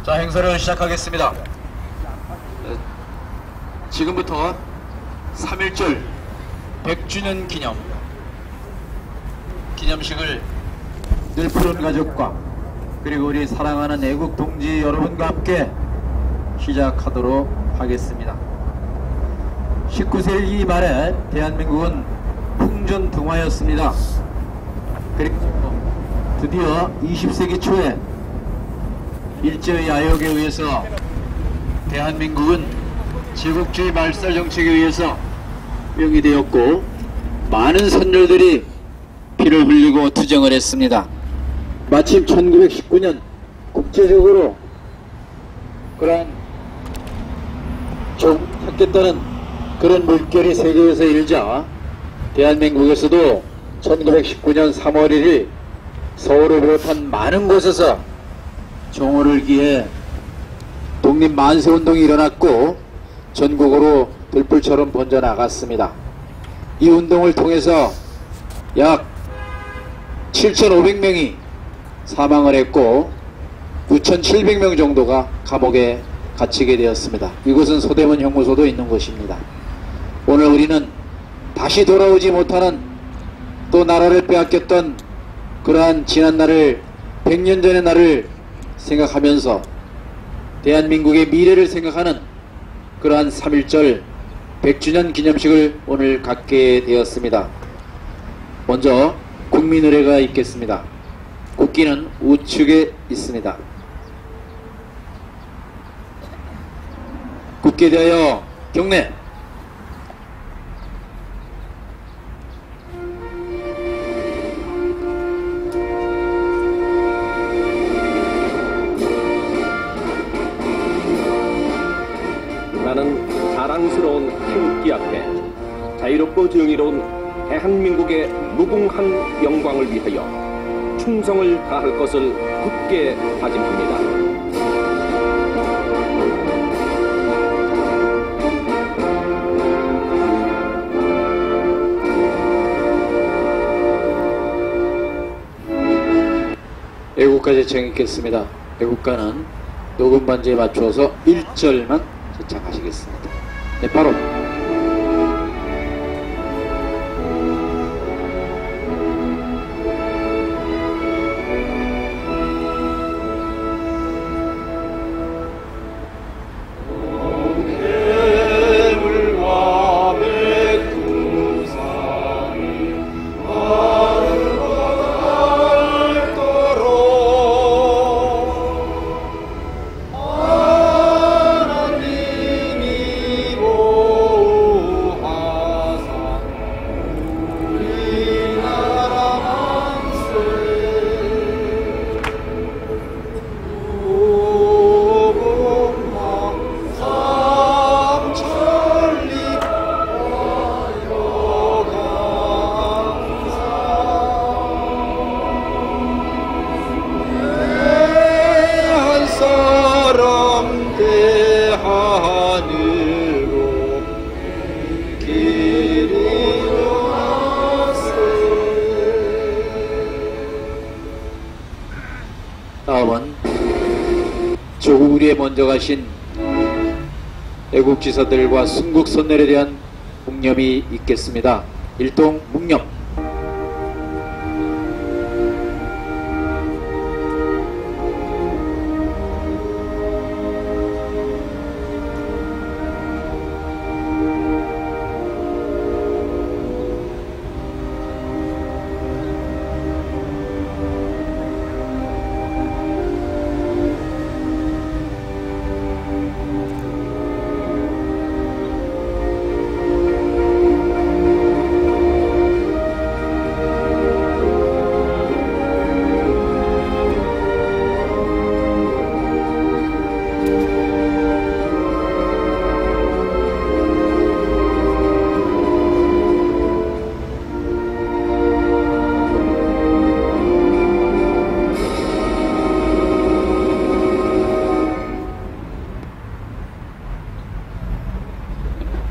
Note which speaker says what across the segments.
Speaker 1: 자, 행사를 시작하겠습니다. 지금부터 3.1절 100주년 기념식을 늘 푸른 가족과 그리고 우리 사랑하는 애국 동지 여러분과 함께 시작하도록 하겠습니다. 19세기 말에 대한민국은 풍전등화였습니다. 그리고 드디어 20세기 초에 일제의 야욕에 의해서 대한민국은 제국주의 말살 정책에 의해서 명의되었고 많은 선열들이 피를 흘리고 투쟁을 했습니다. 마침 1919년 국제적으로 그러한 조국하겠다는 그런 물결이 세계에서 일자 대한민국에서도 1919년 3월 1일 서울을 비롯한 많은 곳에서 종호를 기해 독립 만세운동이 일어났고 전국으로 들불처럼 번져나갔습니다. 이 운동을 통해서 약 7,500명이 사망을 했고 9,700명 정도가 감옥에 갇히게 되었습니다. 이곳은 소대문 형무소도 있는 곳입니다. 오늘 우리는 다시 돌아오지 못하는 또 나라를 빼앗겼던 그러한 지난 날을 100년 전의 날을 생각하면서 대한민국의 미래를 생각하는 그러한 3.1절 100주년 기념식을 오늘 갖게 되었습니다. 먼저 국민의례가 있겠습니다. 국기는 우측에 있습니다. 국기에 대하여 경례.
Speaker 2: 나는 자랑스러운 태극기 앞에 자유롭고 정의로운 대한민국의 무궁한 영광을 위하여 충성을 다할 것을 굳게 다짐합니다.
Speaker 1: 애국가 제청 있겠습니다. 애국가는 녹음 반주에 맞추어서 1절만 제창하시겠습니다. 네, 바로 다음은 조국 위에 먼저 가신 애국지사들과 순국선열에 대한 묵념이 있겠습니다. 일동 묵념.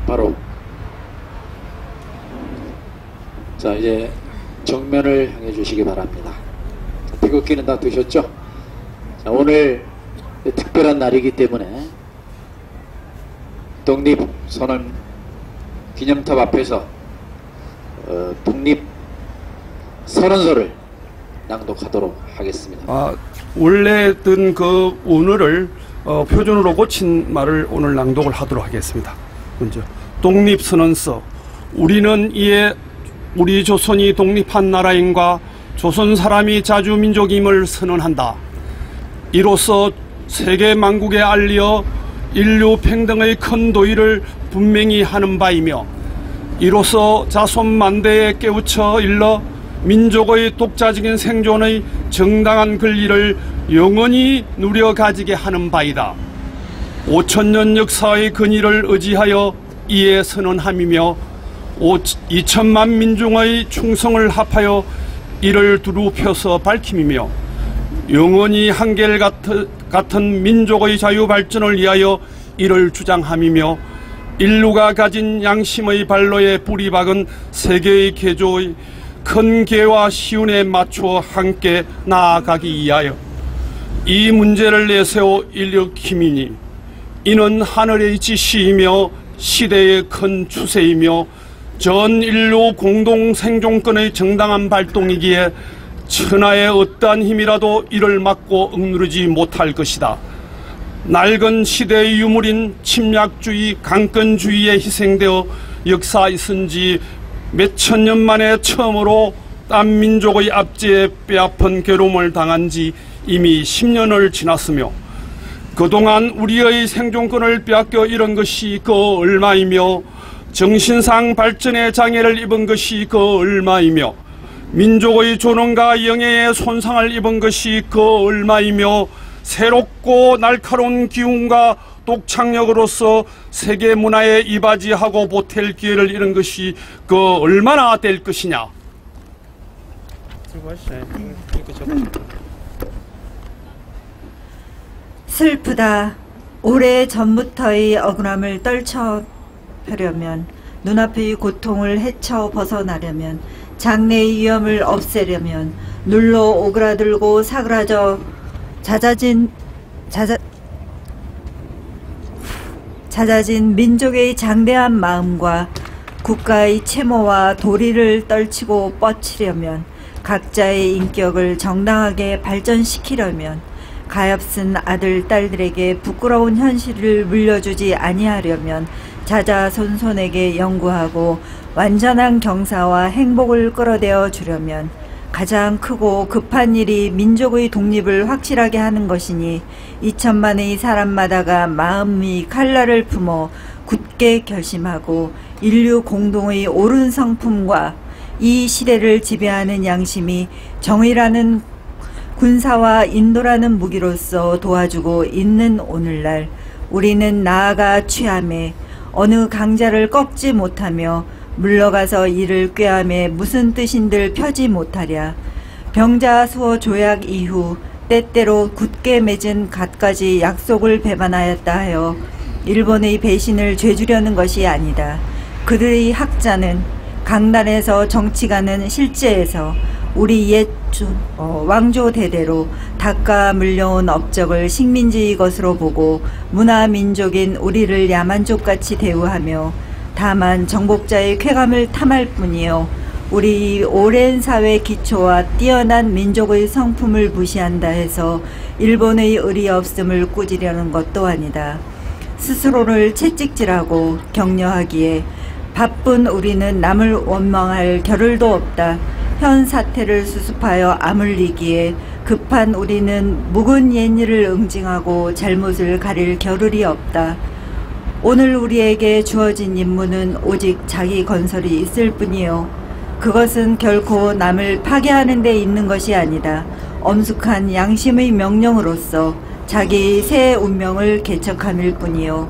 Speaker 1: 바로 자 이제 정면을 향해 주시기 바랍니다. 태극기는 다 드셨죠? 자, 오늘 특별한 날이기 때문에 독립선언 기념탑 앞에서 독립선언서를 낭독하도록 하겠습니다.
Speaker 3: 원래든 그 오늘을 표준어로 고친 말을 오늘 낭독을 하도록 하겠습니다. 먼저 독립선언서. 우리는 이에 우리 조선이 독립한 나라임과 조선 사람이 자주민족임을 선언한다. 이로써 세계 만국에 알려 인류 평등의 큰 도의를 분명히 하는 바이며, 이로써 자손만대에 깨우쳐 일러 민족의 독자적인 생존의 정당한 권리를 영원히 누려가지게 하는 바이다. 5천년 역사의 근위를 의지하여 이에 선언함이며 2천만 민중의 충성을 합하여 이를 두루 펴서 밝힘이며, 영원히 한결같은 민족의 자유 발전을 위하여 이를 주장함이며, 인류가 가진 양심의 발로에 뿌리 박은 세계의 개조의 큰 계와 시운에 맞추어 함께 나아가기 위하여 이 문제를 내세워 일으킴이니, 이는 하늘의 지시이며 시대의 큰 추세이며 전 인류 공동 생존권의 정당한 발동이기에 천하의 어떠한 힘이라도 이를 막고 억누르지 못할 것이다. 낡은 시대의 유물인 침략주의, 강권주의에 희생되어 역사 있은 지 몇천 년 만에 처음으로 딴 민족의 압제에 뼈아픈 괴로움을 당한 지 이미 10년을 지났으며, 그동안 우리의 생존권을 빼앗겨 잃은 것이 그 얼마이며, 정신상 발전의 장애를 입은 것이 그 얼마이며, 민족의 존엄과 영예에 손상을 입은 것이 그 얼마이며, 새롭고 날카로운 기운과 독창력으로서 세계 문화에 이바지하고 보탤 기회를 잃은 것이 그 얼마나 될 것이냐.
Speaker 4: 슬프다. 오래 전부터의 억울함을 떨쳐펴려면, 눈앞의 고통을 헤쳐 벗어나려면, 장래의 위험을 없애려면, 눌러 오그라들고 사그라져 잦아진 민족의 장대한 마음과 국가의 채모와 도리를 떨치고 뻗치려면, 각자의 인격을 정당하게 발전시키려면, 가엾은 아들, 딸들에게 부끄러운 현실을 물려주지 아니하려면, 자자손손에게 연구하고 완전한 경사와 행복을 끌어대어 주려면, 가장 크고 급한 일이 민족의 독립을 확실하게 하는 것이니, 2천만의 사람마다가 마음이 칼날을 품어 굳게 결심하고 인류 공동의 옳은 성품과 이 시대를 지배하는 양심이 정의라는 군사와 인도라는 무기로서 도와주고 있는 오늘날, 우리는 나아가 취함에 어느 강자를 꺾지 못하며 물러가서 이를 꾀함에 무슨 뜻인들 펴지 못하랴. 병자 수호 조약 이후 때때로 굳게 맺은 갖가지 약속을 배반하였다 하여 일본의 배신을 죄주려는 것이 아니다. 그들의 학자는 강단에서 정치가는 실제에서 우리 옛 왕조 대대로 닦아 물려온 업적을 식민지의 것으로 보고 문화민족인 우리를 야만족같이 대우하며 다만 정복자의 쾌감을 탐할 뿐이요, 우리 오랜 사회 기초와 뛰어난 민족의 성품을 무시한다 해서 일본의 의리 없음을 꾸지려는 것도 아니다. 스스로를 채찍질하고 격려하기에 바쁜 우리는 남을 원망할 겨를도 없다. 현 사태를 수습하여 아물리기에 급한 우리는 묵은 옛일을 응징하고 잘못을 가릴 겨를이 없다. 오늘 우리에게 주어진 임무는 오직 자기 건설이 있을 뿐이요, 그것은 결코 남을 파괴하는 데 있는 것이 아니다. 엄숙한 양심의 명령으로서 자기 새 운명을 개척함일 뿐이요,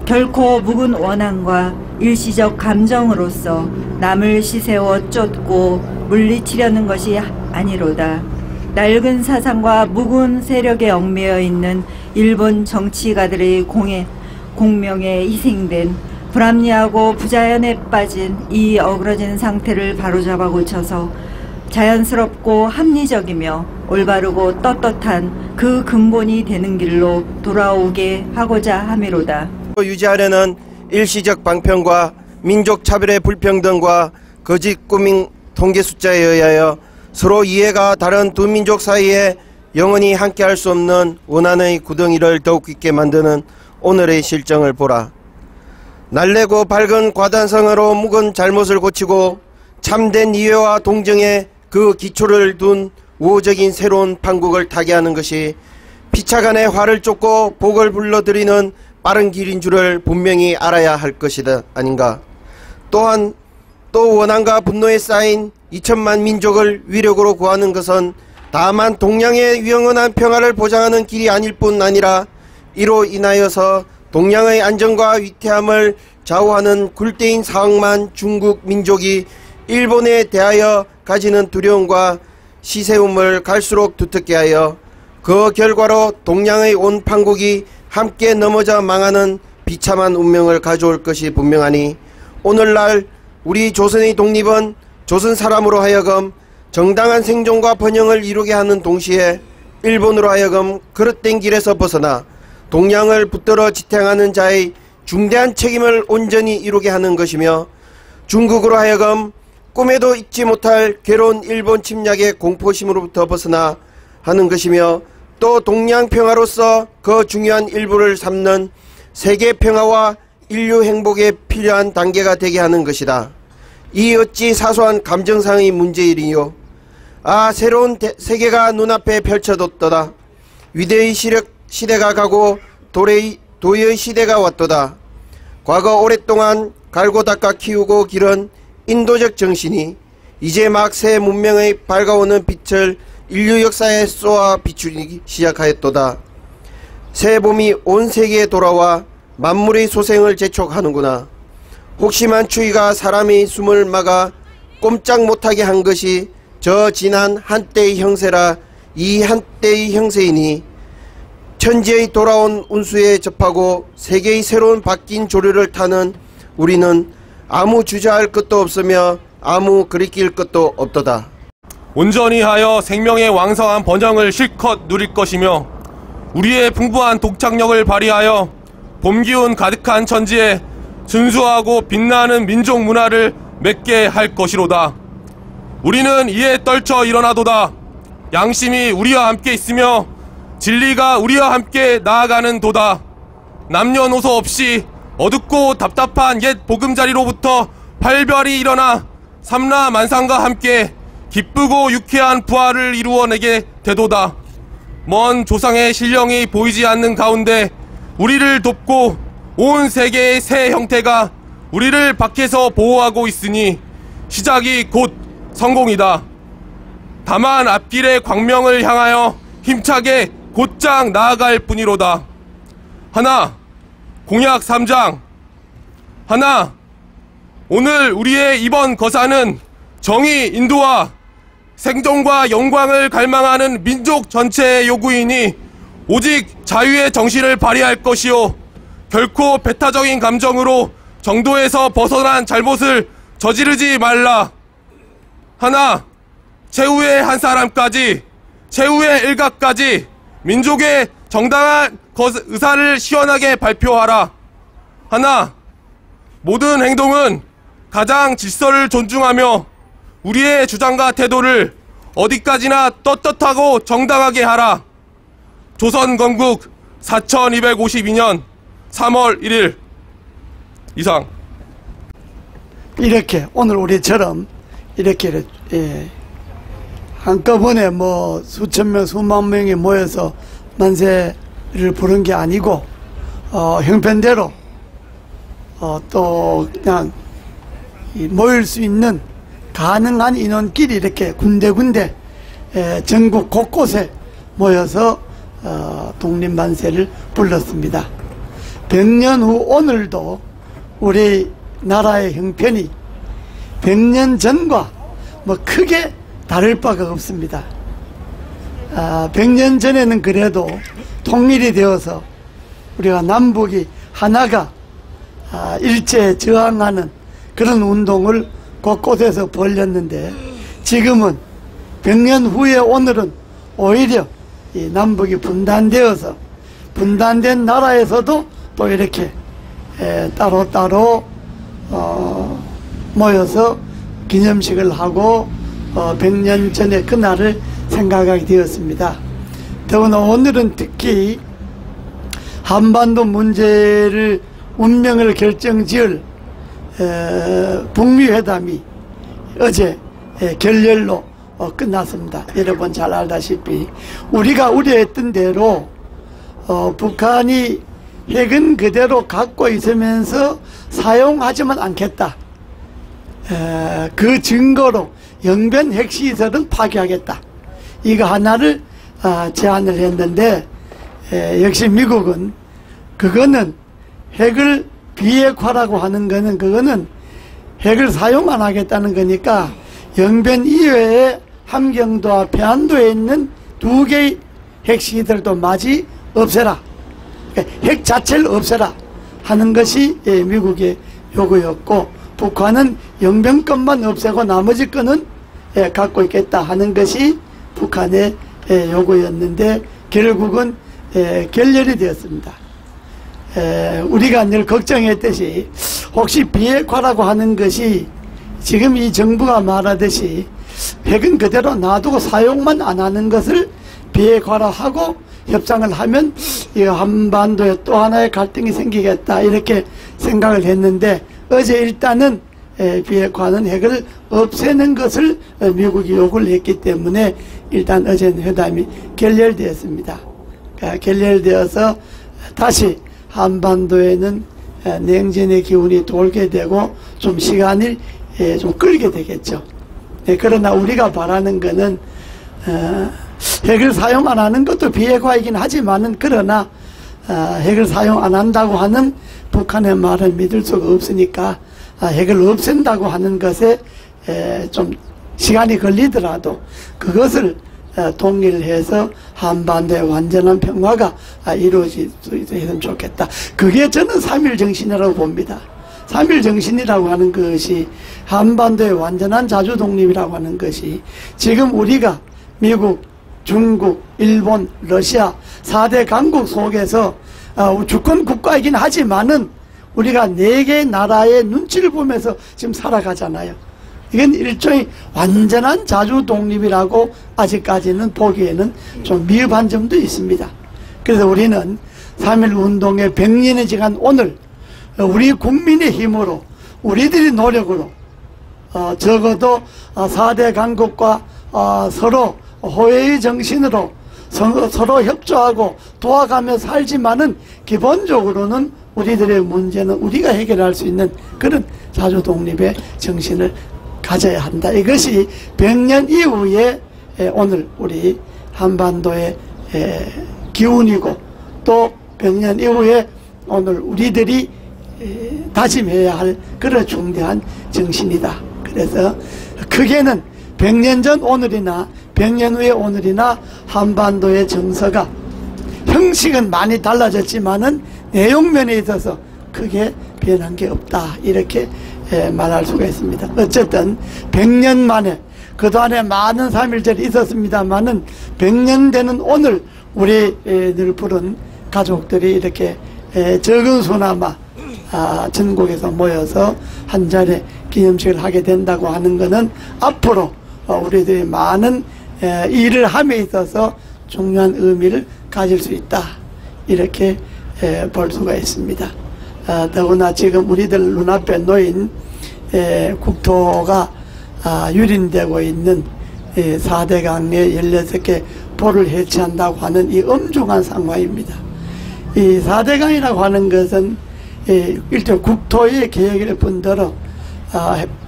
Speaker 4: 결코 묵은 원한과 일시적 감정으로서 남을 시세워 쫓고 물리치려는 것이 아니로다. 낡은 사상과 묵은 세력에 얽매여 있는 일본 정치가들의 공명에 희생된 불합리하고 부자연에 빠진 이 어그러진 상태를 바로잡아 고쳐서 자연스럽고 합리적이며 올바르고 떳떳한 그 근본이 되는 길로 돌아오게 하고자 함이로다.
Speaker 5: 유지하려는 일시적 방편과 민족 차별의 불평등과 거짓 꾸민 통계 숫자에 의하여 서로 이해가 다른 두 민족 사이에 영원히 함께할 수 없는 원한의 구덩이를 더욱 깊게 만드는 오늘의 실정을 보라. 날래고 밝은 과단성으로 묵은 잘못을 고치고 참된 이해와 동정에 그 기초를 둔 우호적인 새로운 판국을 타개하는 것이 피차간의 화를 쫓고 복을 불러들이는 빠른 길인 줄을 분명히 알아야 할 것이다 아닌가. 또한 또 원한과 분노에 쌓인 2천만 민족을 위력으로 구하는 것은 다만 동양의 영원한 평화를 보장하는 길이 아닐 뿐 아니라 이로 인하여서 동양의 안정과 위태함을 좌우하는 굴대인 사악만 중국 민족이 일본에 대하여 가지는 두려움과 시세움을 갈수록 두텁게 하여 그 결과로 동양의 온 판국이 함께 넘어져 망하는 비참한 운명을 가져올 것이 분명하니 오늘날 우리 조선의 독립은 조선 사람으로 하여금 정당한 생존과 번영을 이루게 하는 동시에 일본으로 하여금 그릇된 길에서 벗어나 동양을 붙들어 지탱하는 자의 중대한 책임을 온전히 이루게 하는 것이며 중국으로 하여금 꿈에도 잊지 못할 괴로운 일본 침략의 공포심으로부터 벗어나 하는 것이며 또 동양 평화로서 그 중요한 일부를 삼는 세계 평화와 인류 행복에 필요한 단계가 되게 하는 것이다. 이 어찌 사소한 감정상의 문제이리요. 새로운 세계가 눈앞에 펼쳐졌도다. 위대의 시대가 가고 도의 시대가 왔도다. 과거 오랫동안 갈고 닦아 키우고 기른 인도적 정신이 이제 막 새 문명의 밝아오는 빛을 인류 역사에 쏘아 비추기 시작하였도다. 새 봄이 온 세계에 돌아와 만물의 소생을 재촉하는구나. 혹심한 추위가 사람의 숨을 막아 꼼짝 못하게 한 것이 저 지난 한때의 형세라 이 한때의 형세이니 천지의 돌아온 운수에 접하고 세계의 새로운 바뀐 조류를 타는 우리는 아무 주저할 것도 없으며 아무 그리낄 것도 없도다.
Speaker 6: 온전히 하여 생명의 왕성한 번영을 실컷 누릴 것이며 우리의 풍부한 독창력을 발휘하여 봄기운 가득한 천지에 순수하고 빛나는 민족 문화를 맺게 할 것이로다. 우리는 이에 떨쳐 일어나도다. 양심이 우리와 함께 있으며 진리가 우리와 함께 나아가는 도다. 남녀노소 없이 어둡고 답답한 옛 보금자리로부터 활별이 일어나 삼라만상과 함께 기쁘고 유쾌한 부활을 이루어내게 되도다. 먼 조상의 신령이 보이지 않는 가운데 우리를 돕고 온 세계의 새 형태가 우리를 밖에서 보호하고 있으니 시작이 곧 성공이다. 다만 앞길의 광명을 향하여 힘차게 곧장 나아갈 뿐이로다. 하나, 공약 3장. 하나, 오늘 우리의 이번 거사는 정의 인도와 생존과 영광을 갈망하는 민족 전체의 요구이니 오직 자유의 정신을 발휘할 것이요 결코 배타적인 감정으로 정도에서 벗어난 잘못을 저지르지 말라. 하나, 최후의 한 사람까지, 최후의 일각까지 민족의 정당한 의사를 시원하게 발표하라. 하나, 모든 행동은 가장 질서를 존중하며 우리의 주장과 태도를 어디까지나 떳떳하고 정당하게 하라. 조선 건국 4252년 3월 1일 이상.
Speaker 7: 이렇게 오늘 우리처럼 이렇게 한꺼번에 뭐 수천 명 수만 명이 모여서 만세를 부른 게 아니고 형편대로 또 그냥 모일 수 있는 가능한 인원끼리 이렇게 군데군데 전국 곳곳에 모여서 독립만세를 불렀습니다. 100년 후 오늘도 우리 나라의 형편이 100년 전과 뭐 크게 다를 바가 없습니다. 100년 전에는 그래도 통일이 되어서 우리가 남북이 하나가 일제에 저항하는 그런 운동을 곳곳에서 벌였는데 지금은 100년 후에 오늘은 오히려 이 남북이 분단되어서 분단된 나라에서도 또 이렇게 따로따로 모여서 기념식을 하고 100년 전의 그날을 생각하게 되었습니다. 더구나 오늘은 특히 한반도 문제를 운명을 결정지을 북미회담이 어제 결렬로 끝났습니다. 여러분 잘 알다시피 우리가 우려했던 대로 북한이 핵은 그대로 갖고 있으면서 사용하지만 않겠다. 그 증거로 영변 핵시설은 파괴하겠다. 이거 하나를 제안을 했는데 역시 미국은 그거는 핵을 비핵화라고 하는 거는 그거는 핵을 사용 안 하겠다는 거니까 영변 이외에 함경도와 평안도에 있는 2개의 핵시설도 마저 없애라. 그러니까 핵 자체를 없애라 하는 것이 미국의 요구였고 북한은 영변권만 없애고 나머지 건은 갖고 있겠다 하는 것이 북한의 요구였는데 결국은 결렬이 되었습니다. 우리가 늘 걱정했듯이 혹시 비핵화라고 하는 것이 지금 이 정부가 말하듯이 핵은 그대로 놔두고 사용만 안 하는 것을 비핵화라 하고 협상을 하면 이 한반도에 또 하나의 갈등이 생기겠다 이렇게 생각을 했는데 어제 일단은 비핵화는 핵을 없애는 것을 미국이 요구를 했기 때문에 일단 어제는 회담이 결렬되었습니다. 결렬되어서 다시 한반도에는 냉전의 기운이 돌게 되고 좀 시간이 좀 끌게 되겠죠. 그러나 우리가 바라는 것은 핵을 사용 안 하는 것도 비핵화이긴 하지만은 그러나 핵을 사용 안 한다고 하는 북한의 말을 믿을 수가 없으니까 핵을 없앤다고 하는 것에 좀 시간이 걸리더라도 그것을 통일해서 한반도의 완전한 평화가 이루어질 수 있으면 좋겠다. 그게 저는 3.1 정신이라고 봅니다. 3.1 정신이라고 하는 것이 한반도의 완전한 자주 독립이라고 하는 것이 지금 우리가 미국, 중국, 일본, 러시아 4대 강국 속에서 주권 국가이긴 하지만은 우리가 4개 나라의 눈치를 보면서 지금 살아가잖아요. 이건 일종의 완전한 자주 독립이라고 아직까지는 보기에는 좀 미흡한 점도 있습니다. 그래서 우리는 3.1 운동의 100년이 지난 오늘 우리 국민의 힘으로 우리들의 노력으로 적어도 4대 강국과 서로 호혜의 정신으로 서로 협조하고 도와가며 살지만은 기본적으로는 우리들의 문제는 우리가 해결할 수 있는 그런 자주 독립의 정신을 가져야 한다. 이것이 100년 이후에 오늘 우리 한반도의 기운이고 또 100년 이후에 오늘 우리들이 다짐해야 할 그런 중대한 정신이다. 그래서 크게는 100년 전 오늘이나 100년 후의 오늘이나 한반도의 정서가 형식은 많이 달라졌지만은 내용면에 있어서 크게 변한 게 없다. 이렇게 말할 수가 있습니다. 어쨌든 100년 만에 그동안에 많은 3.1절이 있었습니다만은 100년 되는 오늘 우리들 부른 가족들이 이렇게 적은 수나마 전국에서 모여서 한 자리에 기념식을 하게 된다고 하는 것은 앞으로 우리들이 많은 일을 함에 있어서 중요한 의미를 가질 수 있다. 이렇게 볼 수가 있습니다. 더구나 지금 우리들 눈앞에 놓인 국토가 유린되고 있는 4대강의 16개 보를 해체한다고 하는 이 엄중한 상황입니다. 이 4대강이라고 하는 것은 일단 국토의 계획일 뿐더러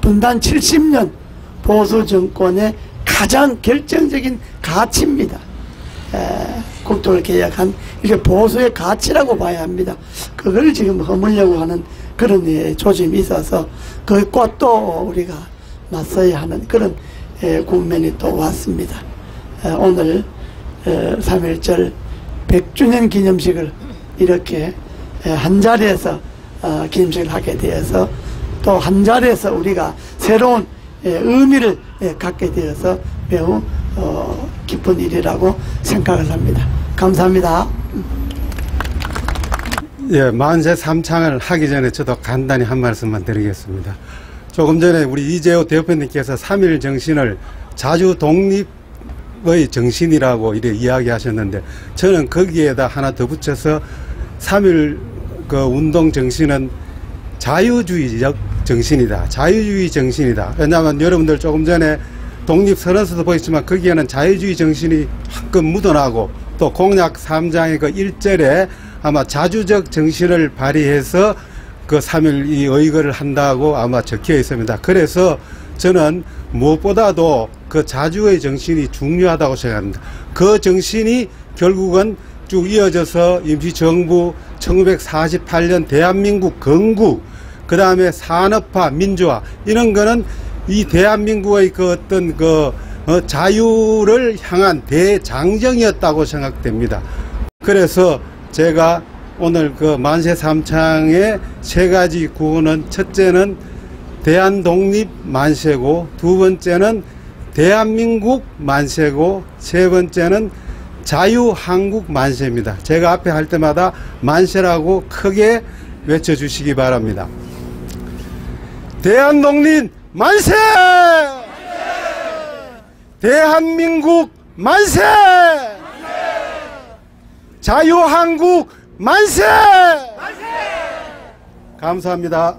Speaker 7: 분단 70년 보수 정권의 가장 결정적인 가치입니다. 국토를 개혁한 이게 보수의 가치라고 봐야 합니다. 그걸 지금 허물려고 하는 그런 조짐이 있어서 그것과 또 우리가 맞서야 하는 그런 국면이 또 왔습니다. 오늘 3.1절 100주년 기념식을 이렇게 한 자리에서 기념식을 하게 되어서 또 한 자리에서 우리가 새로운 의미를 갖게 되어서 매우 기쁜 일이라고 생각을 합니다. 감사합니다.
Speaker 8: 예, 만세 삼창을 하기 전에 저도 간단히 한 말씀만 드리겠습니다. 조금 전에 우리 이재호 대표님께서 3.1 정신을 자주 독립의 정신이라고 이렇게 이야기하셨는데, 저는 거기에다 하나 더 붙여서 3.1 그 운동 정신은 자유주의적 정신이다. 자유주의 정신이다. 왜냐하면 여러분들 조금 전에 독립선언서도 보셨지만 거기에는 자유주의 정신이 한껏 묻어나고, 또 공약 3장의 그 1절에 아마 자주적 정신을 발휘해서 그 3.1 이 의거를 한다고 아마 적혀 있습니다. 그래서 저는 무엇보다도 그 자주의 정신이 중요하다고 생각합니다. 그 정신이 결국은 쭉 이어져서 임시정부 1948년 대한민국 건국, 그 다음에 산업화, 민주화, 이런 거는 이 대한민국의 그 어떤 그 자유를 향한 대장정이었다고 생각됩니다. 그래서 제가 오늘 그 만세 삼창의 세 가지 구호는, 첫째는 대한독립 만세고, 두 번째는 대한민국 만세고, 세 번째는 자유한국 만세입니다. 제가 앞에 할 때마다 만세라고 크게 외쳐주시기 바랍니다. 대한독립 만세! 대한민국 만세! 자유한국 만세! 감사합니다.